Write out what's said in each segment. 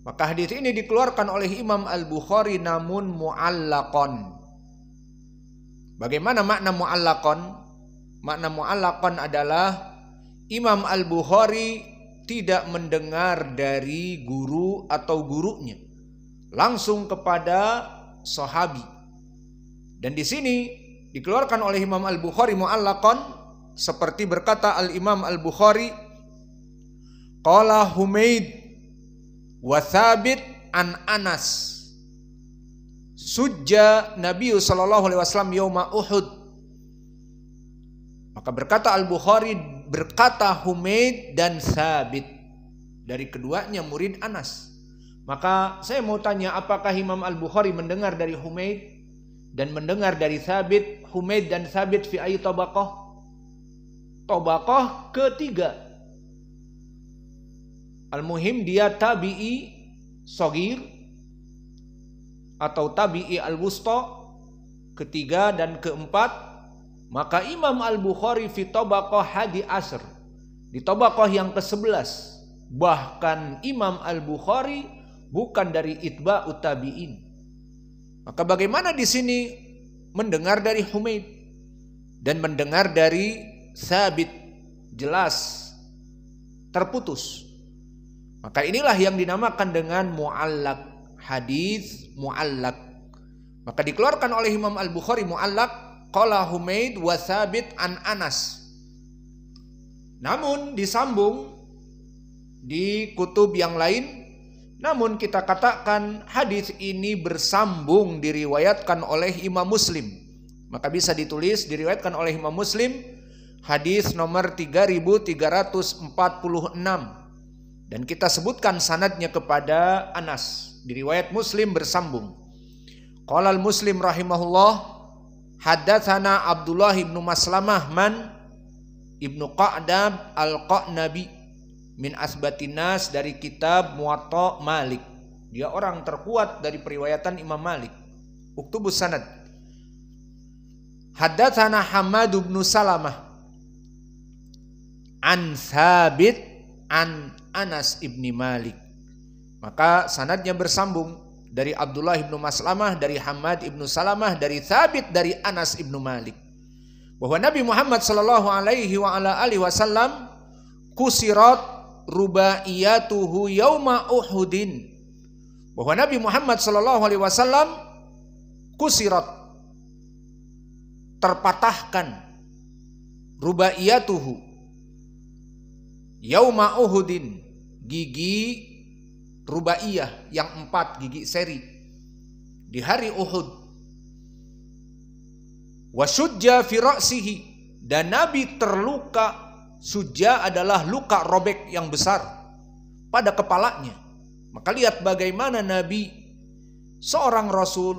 Maka hadis ini dikeluarkan oleh Imam Al-Bukhari namun mu'allaqan. Bagaimana makna mu'allaqan? Makna mu'allaqan adalah Imam Al-Bukhari tidak mendengar dari guru atau gurunya, langsung kepada sahabi. Dan di sini dikeluarkan oleh Imam Al-Bukhari mu'allaqan seperti berkata Al-Imam Al-Bukhari, qala Humaid wa Thabit an Anas sujja Nabi sallallahu alaihi wasallam yauma Uhud. Maka berkata Al-Bukhari, berkata Humaid dan Thabit, dari keduanya murid Anas. Maka saya mau tanya, apakah Imam Al-Bukhari mendengar dari Humaid dan mendengar dari Thabit? Humaid dan Thabit fi ayyi tabaqah? Tabaqah ketiga. Al-muhim dia tabi'i shagir atau tabi'i al-wusta, ketiga dan keempat. Maka Imam Al-Bukhari fi tabaqah hadi asr, di tabaqah yang ke-11. Bahkan Imam Al-Bukhari bukan dari itba'ut tabi'in. Maka bagaimana di sini mendengar dari Humaid dan mendengar dari Thabit? Jelas terputus. Maka inilah yang dinamakan dengan mu'allaq, hadis mu'allaq. Maka dikeluarkan oleh Imam Al-Bukhari mu'allaq, qala Humaid wa Thabit an Anas. Namun disambung di kutub yang lain, namun kita katakan hadis ini bersambung diriwayatkan oleh Imam Muslim. Maka bisa ditulis diriwayatkan oleh Imam Muslim, hadis nomor 3346. Dan kita sebutkan sanadnya kepada Anas. Di riwayat Muslim bersambung. Qala al-Muslim rahimahullah, haddatsana Abdullah ibnu Maslamah man ibnu Qa'dab al-Qa'nabi min asbatin nas, dari kitab Muwatta Malik. Dia orang terkuat dari periwayatan Imam Malik. Uktubus sanad. Haddatsana Hammad ibn Salamah an Thabit an Anas ibni Malik. Maka sanadnya bersambung dari Abdullah ibnu Maslamah, dari Hammad ibnu Salamah, dari Thabit, dari Anas ibnu Malik, bahwa Nabi Muhammad sallallahu alaihi wa ala alihi wasallam kusirat rubaiyatuhu yauma Uhudin, bahwa Nabi Muhammad sallallahu alaihi wasallam kusirat, terpatahkan, rubaiyatuhu yauma Uhudin, gigi rubaiyah yang 4 gigi seri di hari Uhud. Wasujja fi ra'sihi, dan Nabi terluka. Sujja adalah luka robek yang besar pada kepalanya. Maka lihat bagaimana Nabi, seorang Rasul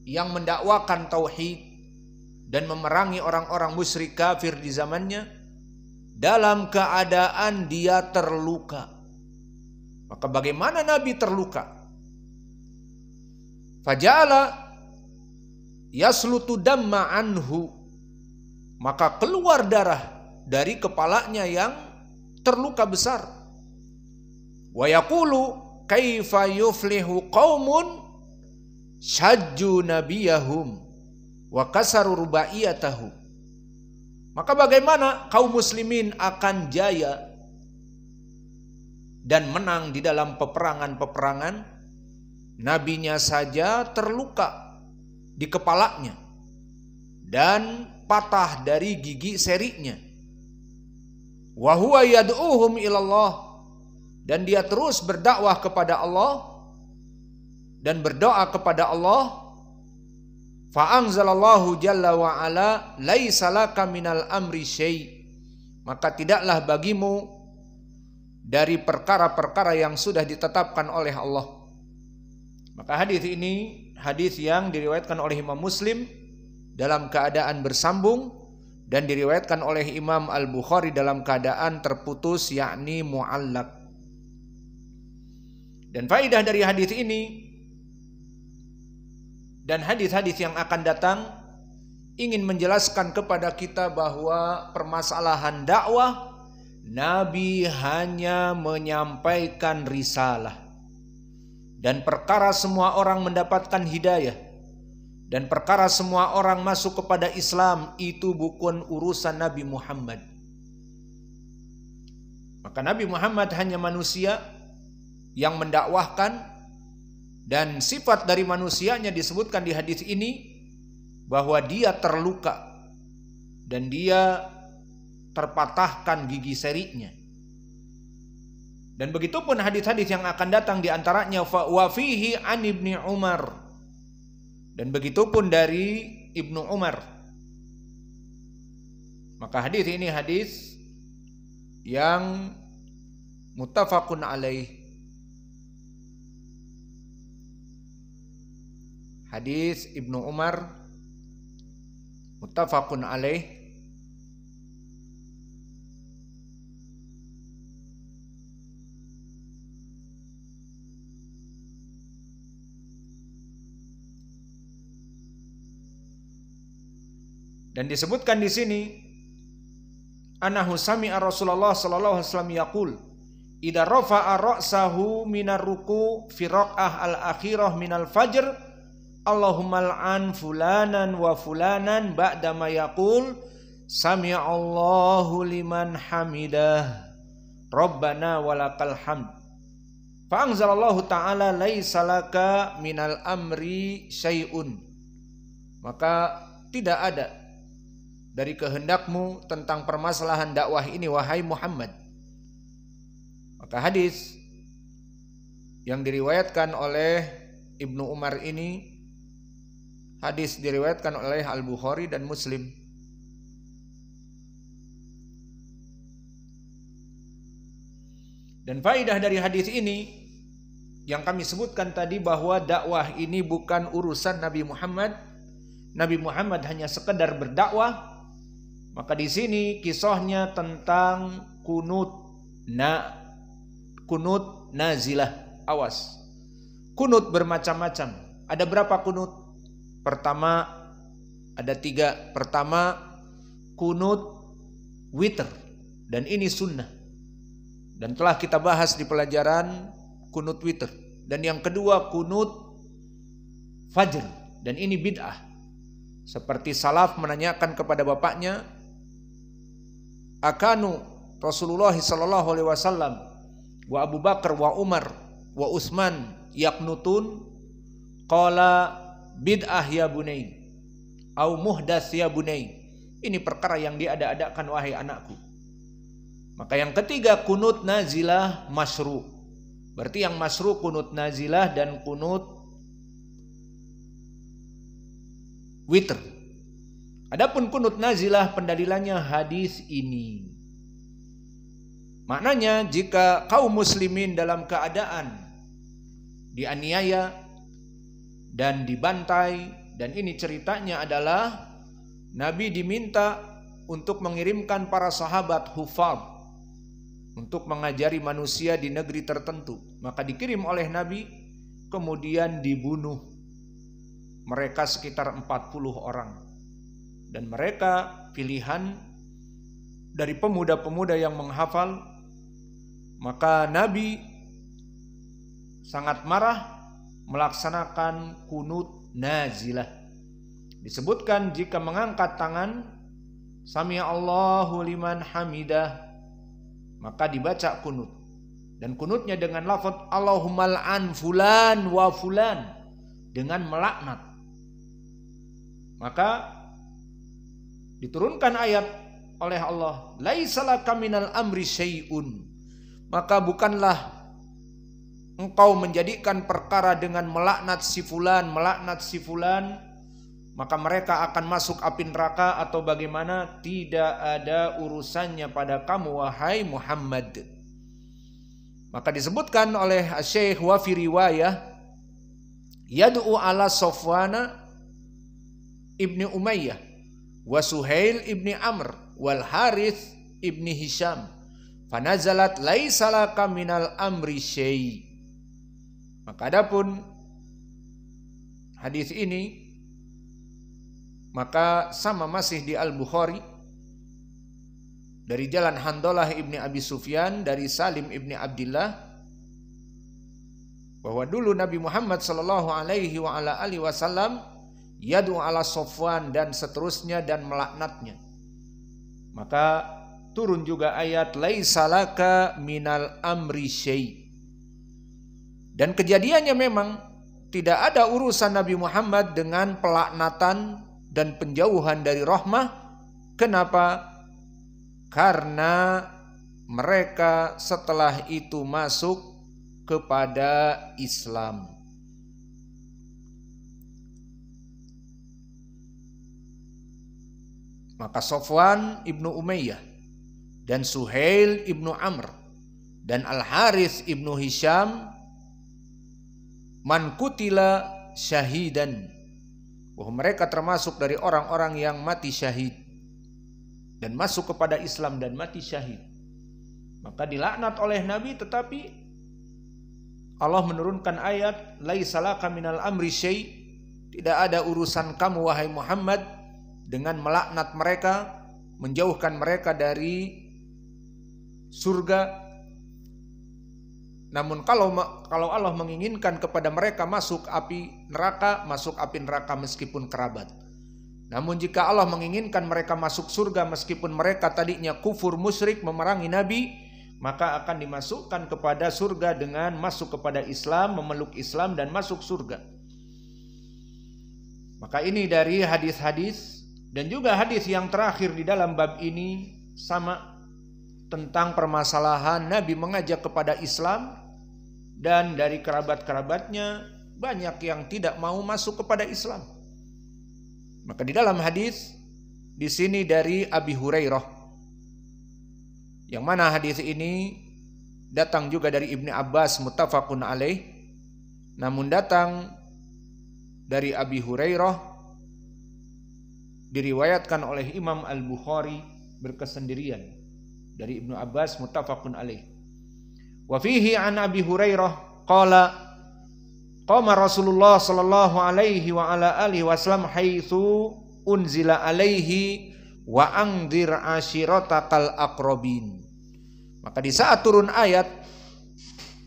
yang mendakwakan tauhid dan memerangi orang-orang musyrik kafir di zamannya, dalam keadaan dia terluka. Maka bagaimana Nabi terluka? Faja'ala yaslutu damma anhu, maka keluar darah dari kepalanya yang terluka besar. Wa yaqulu kaifa yuflihu qaumun syajju nabiyahum wa kasaru rubaiyatahu. Maka bagaimana kaum muslimin akan jaya dan menang di dalam peperangan-peperangan, nabinya saja terluka di kepalanya dan patah dari gigi serinya. Wa huwa yad'uhum ilallah, dan dia terus berdakwah kepada Allah dan berdoa kepada Allah. Fa anzalallahu jalla wa ala laisa laka minal amri syai', maka tidaklah bagimu dari perkara-perkara yang sudah ditetapkan oleh Allah. Maka hadis ini hadis yang diriwayatkan oleh Imam Muslim dalam keadaan bersambung dan diriwayatkan oleh Imam Al-Bukhari dalam keadaan terputus, yakni mu'allaq. Dan faidah dari hadis ini dan hadis-hadis yang akan datang ingin menjelaskan kepada kita bahwa permasalahan dakwah Nabi hanya menyampaikan risalah, dan perkara semua orang mendapatkan hidayah, dan perkara semua orang masuk kepada Islam itu bukan urusan Nabi Muhammad. Maka Nabi Muhammad hanya manusia yang mendakwahkan, dan sifat dari manusianya disebutkan di hadis ini bahwa dia terluka dan dia terpatahkan gigi serinya. Dan begitupun hadis-hadis yang akan datang, di antaranya wa fihi an Ibnu Umar, dan begitupun dari Ibnu Umar. Maka hadis ini hadis yang muttafaqun alaih. Hadis Ibnu Umar muttafaqun alaih. Dan disebutkan di sini, anahu sami'a Rasulullah sallallahu alaihi wasallam yaqul, idza rafa'a ra'sahu minar ruku' fi raq'ah al-akhirah minal fajr, Allahumma al'an fulanan wa fulanan ba'da ma yaqul sami'allahu liman hamidah rabbana walakal hamd. Fa anzalallahu ta'ala laisa laka minal amri syai'un. Maka tidak ada dari kehendakmu tentang permasalahan dakwah ini, wahai Muhammad. Maka hadis yang diriwayatkan oleh Ibnu Umar ini, hadis diriwayatkan oleh Al-Bukhari dan Muslim. Dan faidah dari hadis ini yang kami sebutkan tadi, bahwa dakwah ini bukan urusan Nabi Muhammad. Nabi Muhammad hanya sekedar berdakwah. Maka di sini kisahnya tentang kunut nazilah. Awas, kunut bermacam-macam. Ada berapa kunut? Pertama, ada 3. Pertama, kunut witir, dan ini sunnah, dan telah kita bahas di pelajaran kunut witir. Dan yang kedua, kunut fajr, dan ini bid'ah. Seperti salaf menanyakan kepada bapaknya, akanu Rasulullah sallallahu alaihi wasallam wa Abu Bakar wa Umar wa Utsman yaqnutun, qala bid'ah ya bunai au muhdats ya bunai. Ini perkara yang diada-adakan wahai anakku. Maka yang ketiga, kunut nazilah masyru'. Berarti yang masyru' kunut nazilah dan kunut witr. Adapun kunut nazilah pendalilannya hadis ini. Maknanya jika kaum muslimin dalam keadaan dianiaya dan dibantai, dan ini ceritanya adalah Nabi diminta untuk mengirimkan para sahabat hufaz untuk mengajari manusia di negeri tertentu. Maka dikirim oleh Nabi, kemudian dibunuh mereka sekitar 40 orang. Dan mereka pilihan dari pemuda-pemuda yang menghafal. Maka Nabi sangat marah melaksanakan kunut nazilah. Disebutkan jika mengangkat tangan sami'allahu liman hamidah, maka dibaca kunut. Dan kunutnya dengan lafaz Allahumma al'an fulan wa fulan, dengan melaknat. Maka diturunkan ayat oleh Allah, laisa laka minal amri syai'un. Maka bukanlah engkau menjadikan perkara dengan melaknat si fulan, maka mereka akan masuk api neraka atau bagaimana. Tidak ada urusannya pada kamu wahai Muhammad. Maka disebutkan oleh Syekh wa fi riwayah yad'u ala Safwana ibni Umayyah wa Suhail ibni Amr wal Harith ibni Hisham fanazalat laisa laka minal amri syai'. Maka adapun hadis ini maka sama masih di Al-Bukhari dari jalan Handalah ibni Abi Sufyan dari Salim ibni Abdillah bahwa dulu Nabi Muhammad sallallahu alaihi wasallam yad'u ala Safwan dan seterusnya dan melaknatnya. Maka turun juga ayat laisa laka minal amri syai'. Dan kejadiannya memang tidak ada urusan Nabi Muhammad dengan pelaknatan dan penjauhan dari rahmah. Kenapa? Karena mereka setelah itu masuk kepada Islam. Maka Safwan ibnu Umayyah dan Suhail ibnu Amr dan Al-Harith ibnu Hisham man kutila syahidan, bahwa mereka termasuk dari orang-orang yang mati syahid dan masuk kepada Islam dan mati syahid. Maka dilaknat oleh Nabi, tetapi Allah menurunkan ayat laisa laka minal amri syai', tidak ada urusan kamu wahai Muhammad dengan melaknat mereka, menjauhkan mereka dari surga. Namun kalau Allah menginginkan kepada mereka masuk api neraka meskipun kerabat. Namun jika Allah menginginkan mereka masuk surga meskipun mereka tadinya kufur musyrik memerangi Nabi, maka akan dimasukkan kepada surga dengan masuk kepada Islam, memeluk Islam dan masuk surga. Maka ini dari hadis-hadis, dan juga hadis yang terakhir di dalam bab ini sama tentang permasalahan Nabi mengajak kepada Islam, dan dari kerabat-kerabatnya banyak yang tidak mau masuk kepada Islam. Maka di dalam hadis di sini dari Abi Hurairah, yang mana hadis ini datang juga dari Ibnu Abbas muttafaqun alaih, namun datang dari Abi Hurairah diriwayatkan oleh Imam Al-Bukhari berkesendirian dari Ibnu Abbas muttafaqun alaih. Wa fihi an Abi Hurairah qala qama Rasulullah sallallahu alaihi wa ala alihi wasallam haitsu unzila alaihi wa angdir ashiratakal aqrabin. Maka di saat turun ayat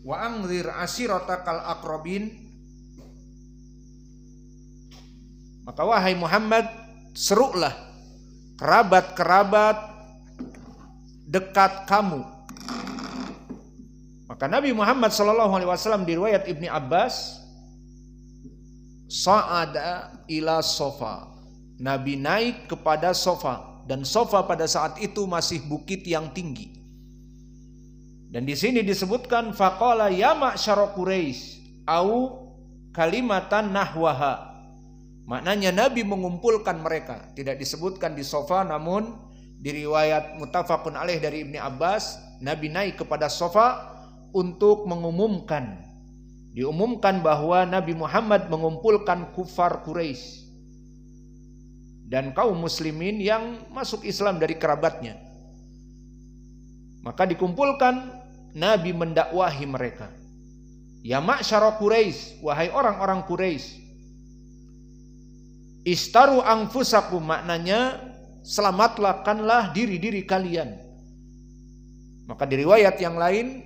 wa angdir ashiratakal aqrabin, maka wahai Muhammad, serulah kerabat-kerabat dekat kamu. Maka Nabi Muhammad SAW di riwayat Ibni Abbas sa'ada ila Sofa, Nabi naik kepada Sofa, dan Sofa pada saat itu masih bukit yang tinggi. Dan di sini disebutkan faqala ya ma'syara Quraisy au kalimatan nahwaha. Maknanya Nabi mengumpulkan mereka. Tidak disebutkan di Sofa, namun di riwayat muttafaqun alaih dari Ibni Abbas, Nabi naik kepada Sofa untuk diumumkan bahwa Nabi Muhammad mengumpulkan kufar Quraisy dan kaum muslimin yang masuk Islam dari kerabatnya. Maka dikumpulkan, Nabi mendakwahi mereka. Ya ma'syara Quraisy, wahai orang-orang Quraisy, istaru anfusakum, maknanya selamatkanlah diri-diri kalian. Maka di riwayat yang lain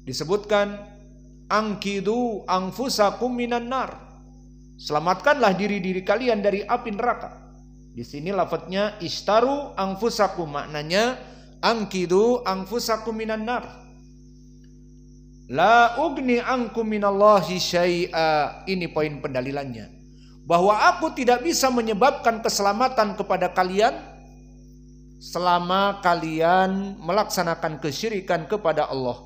disebutkan angkidu anfusakum minan nar, selamatkanlah diri-diri kalian dari api neraka. Di sini lafadznya istaru anfusakum, maknanya angkidu anfusakum minan nar. La ugni ankum minallahi syai'a. Ini poin pendalilannya, bahwa aku tidak bisa menyebabkan keselamatan kepada kalian selama kalian melaksanakan kesyirikan kepada Allah.